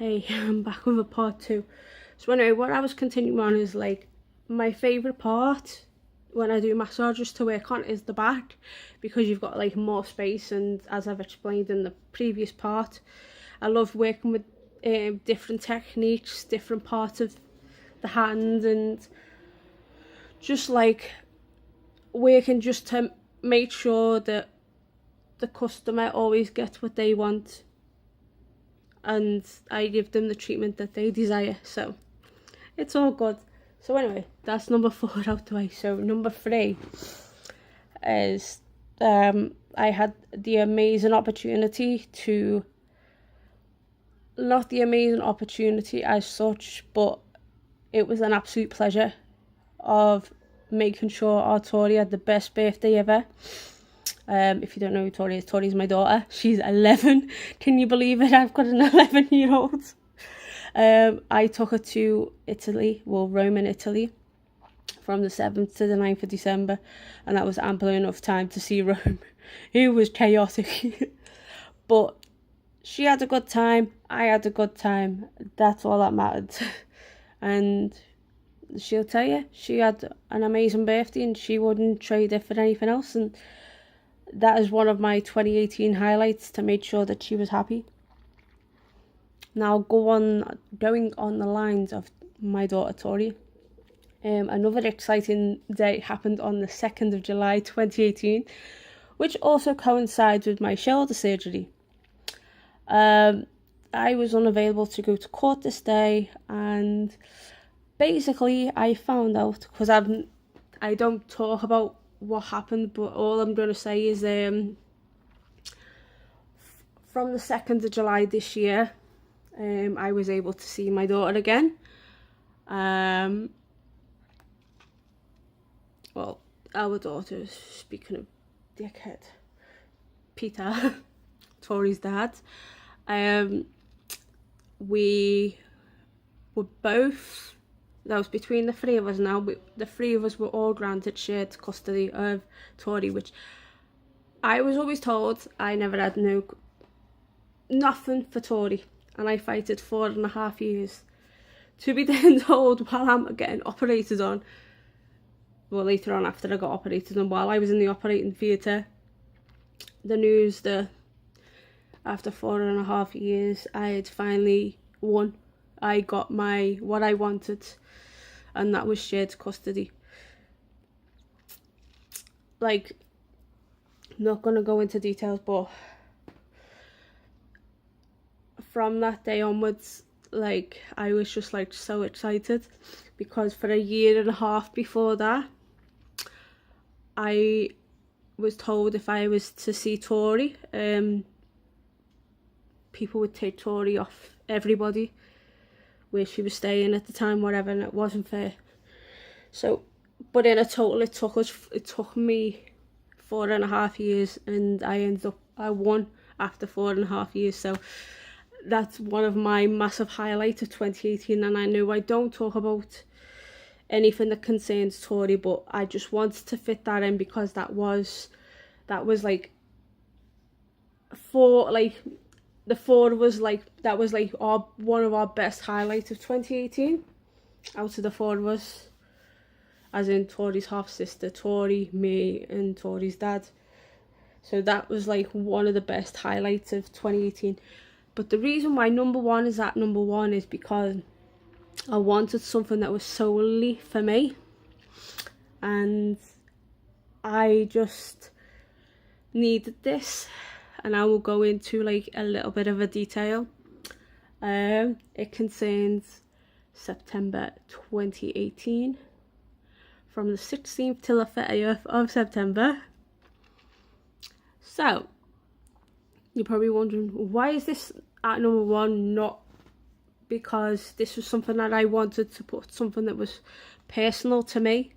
Hey, I'm back with a part 2. So anyway, what I was continuing on is like my favourite part when I do massages to work on is the back, because you've got like more space, and as I've explained in the previous part, I love working with different techniques, different parts of the hand, and just like working just to make sure that the customer always gets what they want and I give them the treatment that they desire. So it's all good. So anyway, that's number 4 out the way. So number 3 is I had the amazing opportunity to, not the amazing opportunity as such, but it was an absolute pleasure of making sure our Tori had the best birthday ever. If you don't know who Tori is, Tori's my daughter. She's 11. Can you believe it? I've got an 11-year-old. I took her to Italy, Rome in Italy, from the 7th to the 9th of December, and that was ample enough time to see Rome. It was chaotic. But she had a good time, I had a good time. That's all that mattered. And she'll tell you, she had an amazing birthday and she wouldn't trade it for anything else, and that is one of my 2018 highlights, to make sure that she was happy. Now going on the lines of my daughter Tori, another exciting day happened on the 2nd of July 2018, which also coincides with my shoulder surgery. I was unavailable to go to court this day, and basically I found out, because I don't talk about what happened, but all I'm going to say is from the 2nd of July this year, I was able to see my daughter again. Well, our daughter, speaking of dickhead, Peter, Tori's dad, we were both, that was between the 3 of us now, the 3 of us were all granted shared custody of Tori, which I was always told I never had nothing for Tori, and I fighted 4.5 years to be then told while I'm getting operated on, well later on after I got operated on, while I was in the operating theatre, the news that after 4.5 years I had finally won. I got what I wanted, and that was shared custody. Like, not gonna go into details, but from that day onwards, like, I was just like so excited, because for 1.5 years before that, I was told if I was to see Tori, people would take Tori off everybody where she was staying at the time, whatever, and it wasn't fair. So, but in a total, it took me 4.5 years, and I won after 4.5 years. So that's one of my massive highlights of 2018, and I know I don't talk about anything that concerns Tori, but I just wanted to fit that in, because that was like the 4 of us, like, that was like one of our best highlights of 2018 out of the 4 of us, as in Tori's half sister, Tori, me, and Tori's dad. So that was like one of the best highlights of 2018. But the reason why number 1 is at number 1 is because I wanted something that was solely for me, and I just needed this, and I will go into like a little bit of a detail. It concerns September 2018, from the 16th till the 30th of September. So you're probably wondering, why is this at number 1? Not because this was something that I wanted to put, something that was personal to me,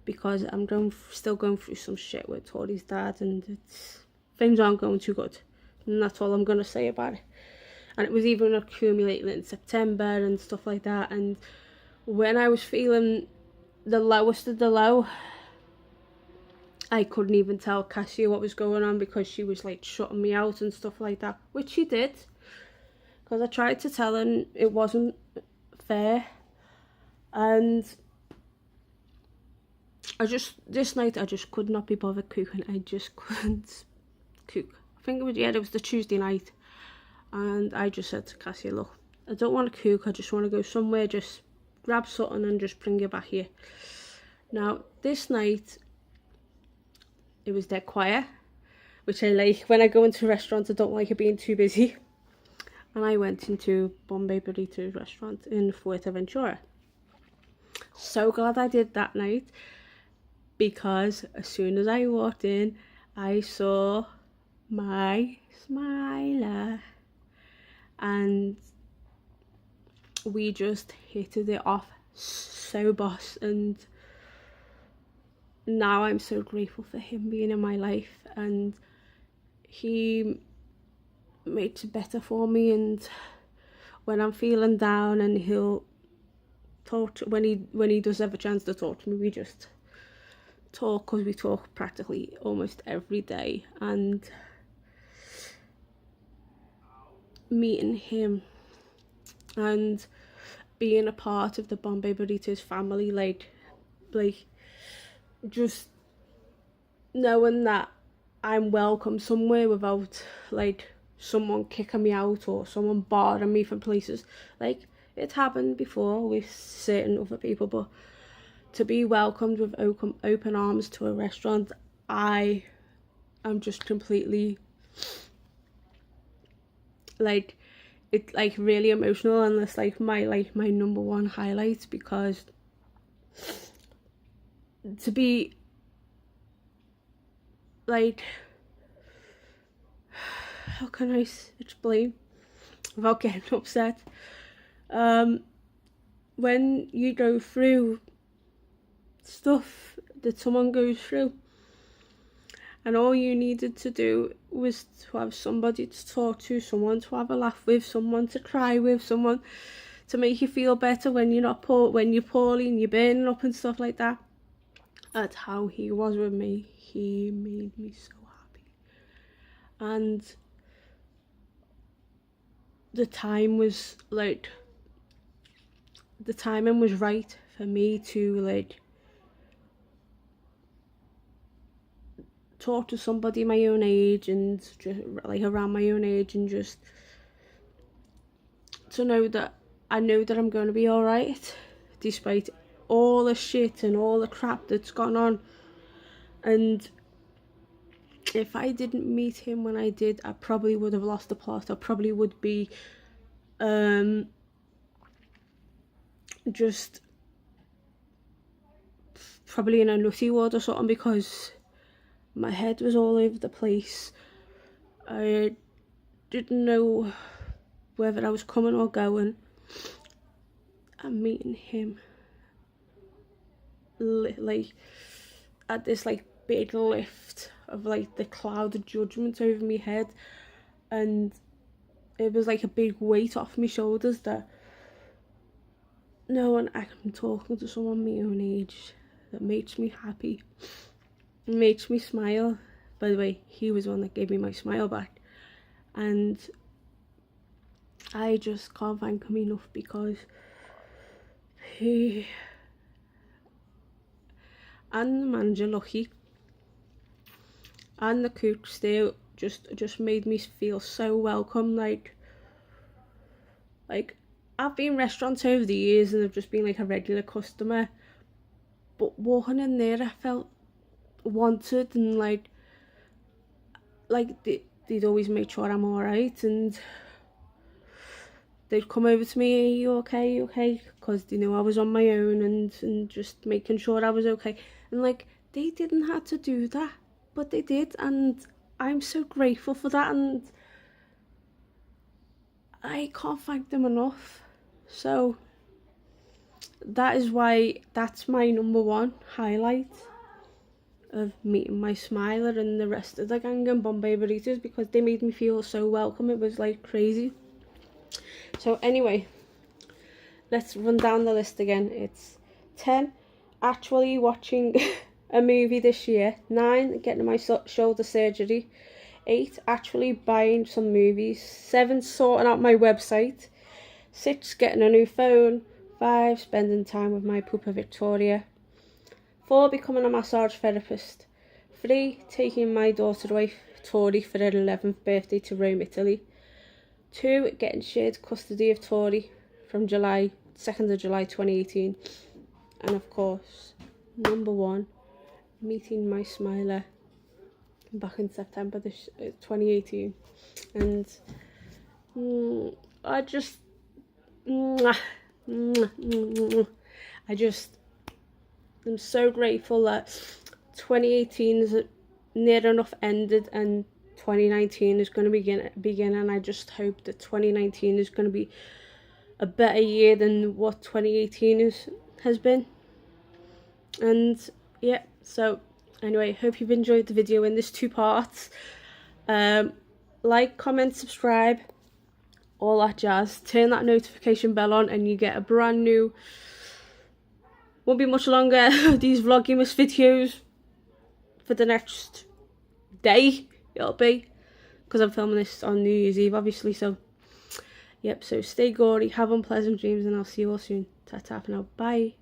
because I'm still going through some shit with Tori's dad, and things aren't going too good, and that's all I'm going to say about it. And it was even accumulating in September and stuff like that, and when I was feeling the lowest of the low, I couldn't even tell Cassia what was going on, because she was like shutting me out and stuff like that, which she did, because I tried to tell him it wasn't fair, and this night I just could not be bothered cooking. I just couldn't cook. I think it was the Tuesday night, and I just said to Cassie, look, I don't want to cook, I just want to go somewhere, just grab something and just bring it back here. Now this night it was dead quiet, which I like. When I go into a restaurant, I don't like it being too busy. And I went into Bombay Burrito restaurant in Fuerteventura. So glad I did that night, because as soon as I walked in, I saw my smiler, and we just hit it off so boss, and now I'm so grateful for him being in my life, and he makes it better for me. And when I'm feeling down, and he'll talk to, when he does have a chance to talk to me, we just talk, because we talk practically almost every day. And meeting him and being a part of the Bombay Burritos family, like just knowing that I'm welcome somewhere without like someone kicking me out or someone barring me from places. Like, it happened before with certain other people, but to be welcomed with open arms to a restaurant, I am just completely like, it's like really emotional, and it's like my number one highlight, because to be like, how can I explain without getting upset, when you go through stuff that someone goes through, and all you needed to do was to have somebody to talk to, someone to have a laugh with, someone to cry with, someone to make you feel better when you're not when you're poorly and you're burning up and stuff like that. That's how he was with me. He made me so happy, and the time was like, the timing was right for me to like talk to somebody my own age, and just like around my own age, and just to know that I know that I'm going to be all right despite all the shit and all the crap that's gone on. And if I didn't meet him when I did, I probably would have lost the plot. I probably would be just probably in a nutty ward or something, because my head was all over the place. I didn't know whether I was coming or going. And meeting him like at this like big lift of like the cloud of judgment over my head, and it was like a big weight off my shoulders, that knowing I'm talking to someone my own age that makes me happy, makes me smile. By the way, he was the one that gave me my smile back, and I just can't thank him enough, because he and the manager, Lucky, and the cooks there just made me feel so welcome. Like I've been in restaurants over the years and I've just been like a regular customer, but walking in there I felt wanted, and like they'd always make sure I'm alright, and they'd come over to me, are you okay, because they knew I was on my own, and just making sure I was okay. And like, they didn't have to do that, but they did, and I'm so grateful for that, and I can't thank them enough. So that is why that's my number one highlight of meeting my smiler and the rest of the gang in Bombay Burritos, because they made me feel so welcome. It was like crazy. So anyway, let's run down the list again. It's 10, actually watching a movie this year. 9, getting my shoulder surgery. 8, actually buying some movies. 7, sorting out my website. 6, getting a new phone. 5, spending time with my pupa Victoria. 4, becoming a massage therapist. 3, taking my daughter away, Tori, for her 11th birthday to Rome, Italy. 2, getting shared custody of Tori from 2nd of July 2018. And of course, number 1, meeting my Smiler back in September 2018. And I'm so grateful that 2018 is near enough ended and 2019 is going to begin, and I just hope that 2019 is going to be a better year than what 2018 has been. And yeah, so anyway, hope you've enjoyed the video in this 2 parts. Like, comment, subscribe, all that jazz. Turn that notification bell on and you get a brand new, won't be much longer, these Vlogmas videos for the next day. It'll be, because I'm filming this on New Year's Eve, obviously. So yep, so stay gory, have unpleasant dreams, and I'll see you all soon. Ta-ta for now, bye.